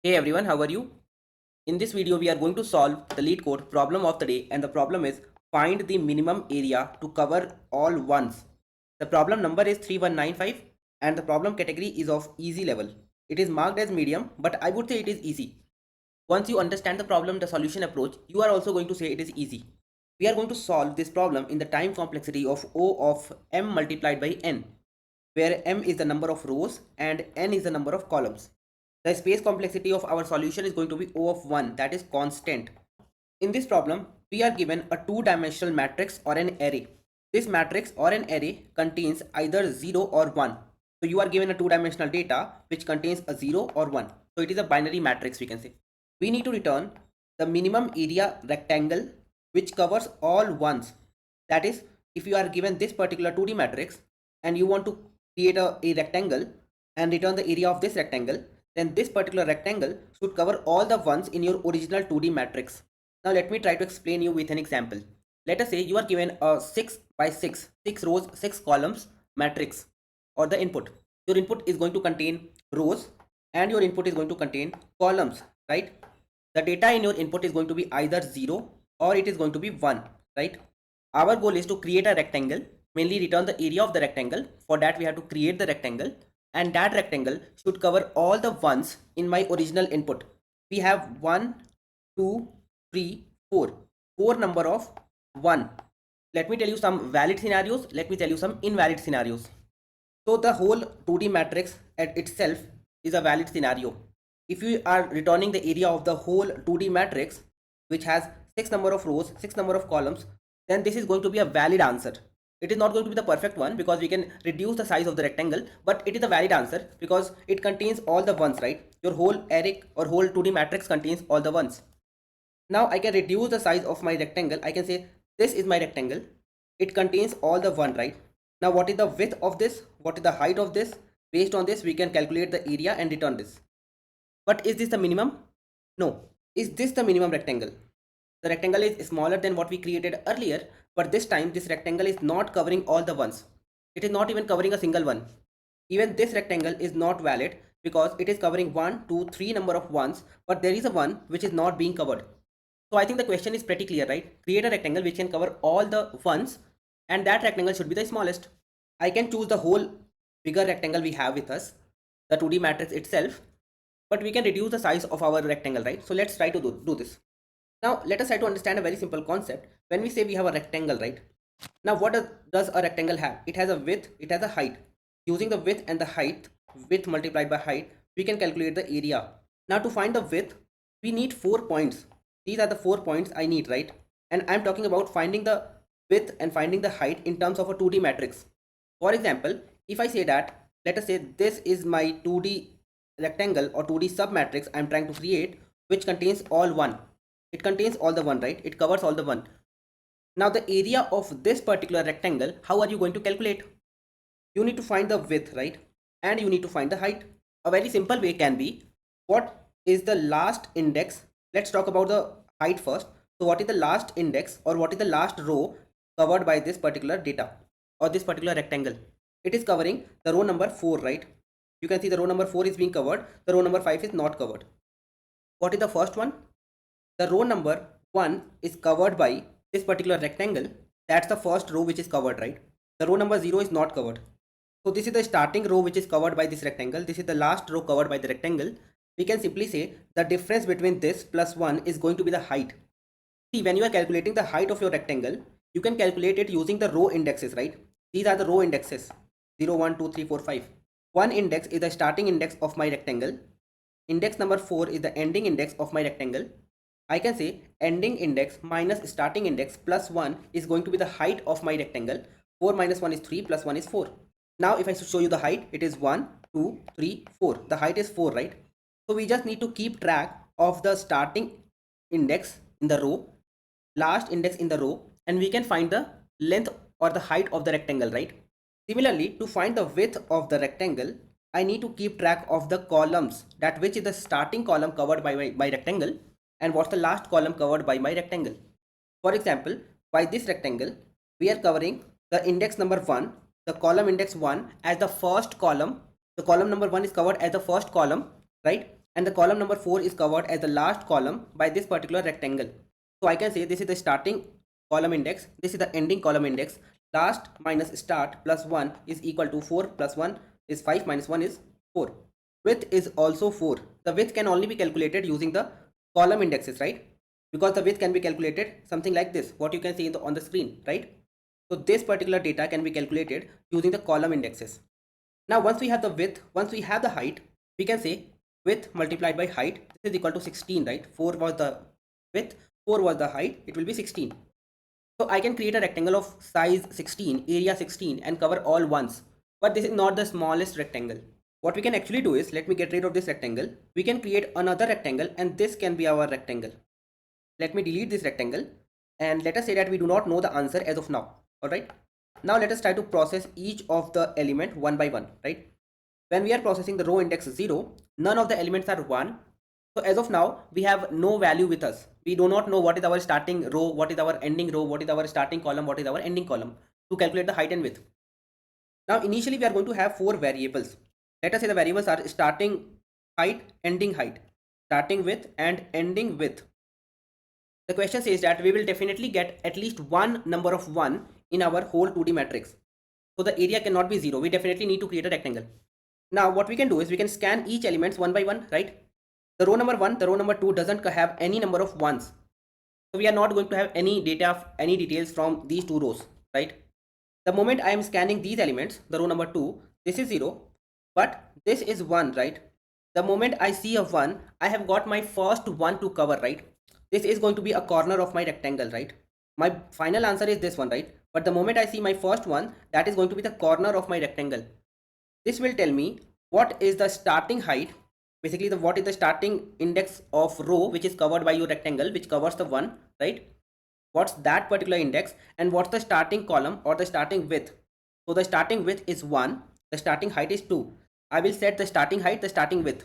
Hey everyone, how are you? In this video, we are going to solve the Leetcode problem of the day, and the problem is find the minimum area to cover all ones. The problem number is 3195 and the problem category is of easy level. It is marked as medium, but I would say it is easy. Once you understand the problem, the solution approach, you are also going to say it is easy. We are going to solve this problem in the time complexity of O of m multiplied by n, where m is the number of rows and n is the number of columns. The space complexity of our solution is going to be O of 1, that is constant. In this problem, we are given a two-dimensional matrix or an array. This matrix or an array contains either 0 or 1. So you are given a two-dimensional data which contains a 0 or 1. So it is a binary matrix, we can say. We need to return the minimum area rectangle which covers all ones. That is, if you are given this particular 2D matrix and you want to create a rectangle and return the area of this rectangle, then this particular rectangle should cover all the ones in your original 2D matrix. Now let me try to explain you with an example. Let us say you are given a 6 by 6, 6 rows, 6 columns matrix or the input. Your input is going to contain rows and your input is going to contain columns, right? The data in your input is going to be either 0 or it is going to be 1, right? Our goal is to create a rectangle, mainly return the area of the rectangle. For that we have to create the rectangle, and that rectangle should cover all the ones in my original input. We have 1, 2, 3, 4. 4 number of 1. Let me tell you some valid scenarios. Let me tell you some invalid scenarios. So the whole 2D matrix at itself is a valid scenario. If you are returning the area of the whole 2D matrix, which has 6 number of rows, 6 number of columns, then this is going to be a valid answer. It is not going to be the perfect one because we can reduce the size of the rectangle, but it is a valid answer because it contains all the ones, right? Your whole array or whole 2D matrix contains all the ones. Now I can reduce the size of my rectangle. I can say this is my rectangle. It contains all the one, right? Now what is the width of this? What is the height of this? Based on this, we can calculate the area and return this. But is this the minimum? No. Is this the minimum rectangle? The rectangle is smaller than what we created earlier, but this time this rectangle is not covering all the ones. It is not even covering a single one. Even this rectangle is not valid because it is covering 1, 2, 3 number of ones, but there is a one which is not being covered. So I think the question is pretty clear, right? Create a rectangle which can cover all the ones, and that rectangle should be the smallest. I can choose the whole bigger rectangle we have with us, the 2D matrix itself, but we can reduce the size of our rectangle, right? So let's try to do this. Now let us try to understand a very simple concept. When we say we have a rectangle, right? Now what does a rectangle have? It has a width, it has a height. Using the width and the height, width multiplied by height, we can calculate the area. Now to find the width, we need 4 points. These are the 4 points I need, right? And I'm talking about finding the width and finding the height in terms of a 2D matrix. For example, if I say that, let us say this is my 2D rectangle or 2D submatrix I'm trying to create, which contains all one. It contains all the one, right? It covers all the one. Now the area of this particular rectangle, how are you going to calculate? You need to find the width, right? And you need to find the height. A very simple way can be, what is the last index? Let's talk about the height first. So what is the last index or what is the last row covered by this particular data or this particular rectangle? It is covering the row number 4, right? You can see the row number 4 is being covered. The row number 5 is not covered. What is the first one? The row number 1 is covered by this particular rectangle. That's the first row which is covered, right? The row number 0 is not covered. So this is the starting row which is covered by this rectangle. This is the last row covered by the rectangle. We can simply say the difference between this plus 1 is going to be the height. See, when you are calculating the height of your rectangle, you can calculate it using the row indexes, right? These are the row indexes, 0, 1, 2, 3, 4, 5. One index is the starting index of my rectangle. Index number 4 is the ending index of my rectangle. I can say ending index minus starting index plus 1 is going to be the height of my rectangle. 4 minus 1 is 3 plus 1 is 4. Now if I show you the height, it is 1, 2, 3, 4. The height is 4, right? So we just need to keep track of the starting index in the row, last index in the row, and we can find the length or the height of the rectangle, right? Similarly, to find the width of the rectangle, I need to keep track of the columns, that which is the starting column covered by my rectangle and what's the last column covered by my rectangle. For example, by this rectangle, we are covering the index number 1, the column index 1 as the first column. The column number 1 is covered as the first column, right? and the column number 4 is covered as the last column by this particular rectangle. So I can say this is the starting column index, this is the ending column index. Last minus start plus 1 is equal to 4 plus 1 is 5 minus 1 is 4. Width is also 4. The width can only be calculated using the column indexes, right? Because the width can be calculated something like this, what you can see on the screen, right? So this particular data can be calculated using the column indexes. Now once we have the width, once we have the height, we can say width multiplied by height, this is equal to 16, right? 4 was the width, 4 was the height, it will be 16. So I can create a rectangle of size 16, area 16 and cover all ones. But this is not the smallest rectangle. What we can actually do is, let me get rid of this rectangle. We can create another rectangle and this can be our rectangle. Let me delete this rectangle and let us say that we do not know the answer as of now. Alright. Now let us try to process each of the element one by one, right? When we are processing the row index 0, none of the elements are 1. So as of now, we have no value with us. We do not know what is our starting row, what is our ending row, what is our starting column, what is our ending column to calculate the height and width. Now initially we are going to have 4 variables. Let us say the variables are starting height, ending height, starting width and ending width. The question says that we will definitely get at least one number of 1 in our whole 2D matrix. So the area cannot be 0. We definitely need to create a rectangle. Now what we can do is we can scan each elements one by one, right? The row number 1, the row number 2 doesn't have any number of 1s. So we are not going to have any data, any details from these 2 rows, right? The moment I am scanning these elements, the row number 2, this is 0, but this is 1, right? The moment I see a 1, I have got my first 1 to cover, right? This is going to be a corner of my rectangle, right? My final answer is this one, right? But the moment I see my first one, that is going to be the corner of my rectangle. This will tell me what is the starting height, basically what is the starting index of row which is covered by your rectangle, which covers the 1, right? What's that particular index, and what's the starting column or the starting width. So the starting width is 1, the starting height is 2. I will set the starting height, the starting width.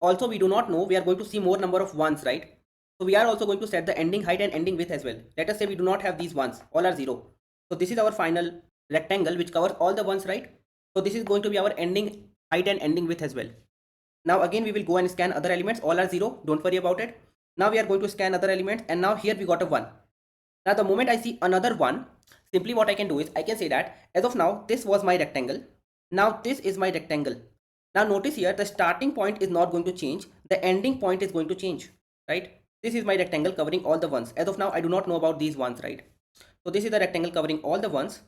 Also we do not know, we are going to see more number of 1s, right? So we are also going to set the ending height and ending width as well. Let us say we do not have these 1s, all are 0. So this is our final rectangle which covers all the 1s, right? So this is going to be our ending height and ending width as well. Now again we will go and scan other elements, all are 0, don't worry about it. Now we are going to scan other elements and now here we got a 1. Now the moment I see another 1, simply what I can do is I can say that as of now this was my rectangle. Now this is my rectangle. Now notice here the starting point is not going to change, the ending point is going to change, right? This is my rectangle covering all the ones. As of now I do not know about these ones, right? So this is the rectangle covering all the ones.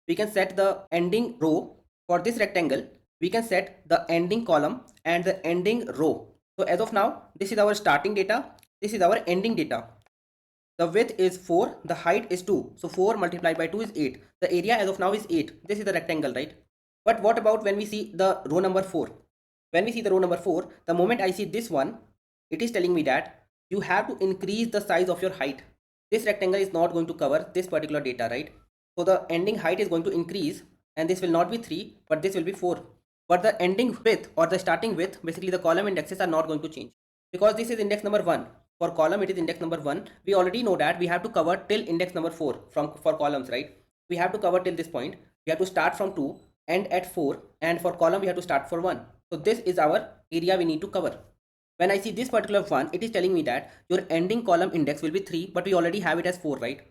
We can set the ending row for this rectangle. We can set the ending column and the ending row. So as of now this is our starting data, this is our ending data. The width is 4, the height is 2. So 4 multiplied by 2 is 8. The area as of now is 8. This is the rectangle, right? But what about when we see the row number 4? When we see the row number 4, the moment I see this one, it is telling me that you have to increase the size of your height. This rectangle is not going to cover this particular data, right? So the ending height is going to increase and this will not be 3, but this will be 4. But the ending width or the starting width, basically the column indexes are not going to change because this is index number 1. For column it is index number 1. We already know that we have to cover till index number 4 for columns, right? We have to cover till this point. We have to start from 2, end at 4, and for column we have to start for 1. So this is our area we need to cover. When I see this particular one, it is telling me that your ending column index will be 3, but we already have it as 4, right?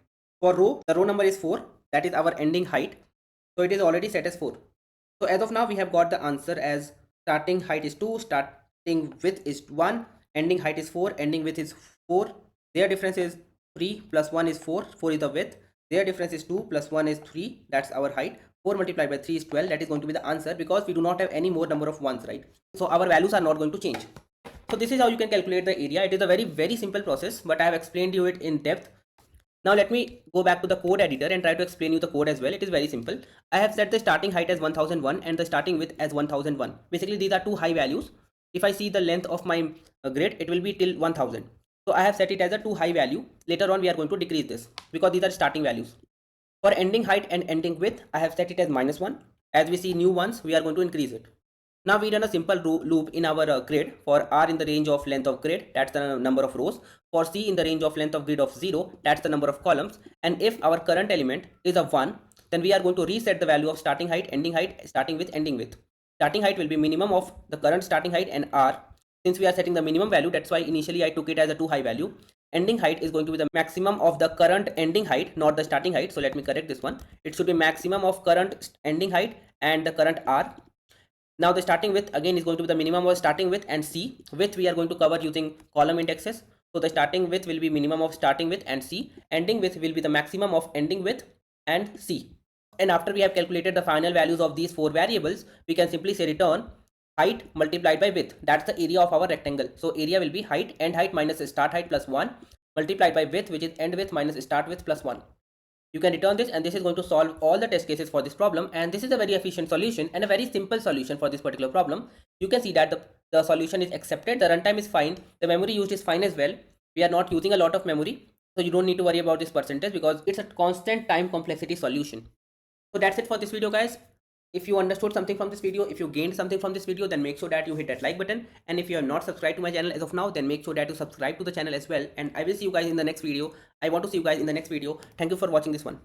For row, the row number is 4, that is our ending height. So it is already set as 4. So as of now we have got the answer as starting height is 2, starting width is 1, ending height is 4, ending width is 4. Their difference is 3 plus 1 is 4, 4 is the width. Their difference is 2 plus 1 is 3, that's our height. 4 multiplied by 3 is 12, that is going to be the answer because we do not have any more number of 1s, right? So our values are not going to change. So this is how you can calculate the area. It is a very simple process, but I have explained you it in depth. Now let me go back to the code editor and try to explain you the code as well. It is very simple. I have set the starting height as 1001 and the starting width as 1001. Basically these are two high values. If I see the length of my grid, it will be till 1000. So I have set it as a too high value. Later on we are going to decrease this because these are starting values. For ending height and ending width, I have set it as -1. As we see new ones, we are going to increase it. Now we run a simple loop in our grid. For r in the range of length of grid, that's the number of rows. For c in the range of length of grid of 0, that's the number of columns. And if our current element is a 1, then we are going to reset the value of starting height, ending height, starting width, ending width. Starting height will be minimum of the current starting height and r. Since we are setting the minimum value, that's why initially I took it as a too high value. Ending height is going to be the maximum of the current ending height, not the starting height. So let me correct this one. It should be maximum of current ending height and the current R. Now the starting width again is going to be the minimum of starting width, and C width we are going to cover using column indexes. So the starting width will be minimum of starting width and C. Ending width will be the maximum of ending width and C. And after we have calculated the final values of these four variables, we can simply say return height multiplied by width. That's the area of our rectangle. So area will be height, end height minus start height plus 1 multiplied by width, which is end width minus start width plus 1. You can return this, and this is going to solve all the test cases for this problem, and this is a very efficient solution and a very simple solution for this particular problem. You can see that the solution is accepted, the runtime is fine, the memory used is fine as well. We are not using a lot of memory, so you don't need to worry about this percentage because it's a constant time complexity solution. So that's it for this video, guys. If you understood something from this video, if you gained something from this video, then make sure that you hit that like button. And if you are not subscribed to my channel as of now, then make sure that you subscribe to the channel as well. And I will see you guys in the next video. I want to see you guys in the next video. Thank you for watching this one.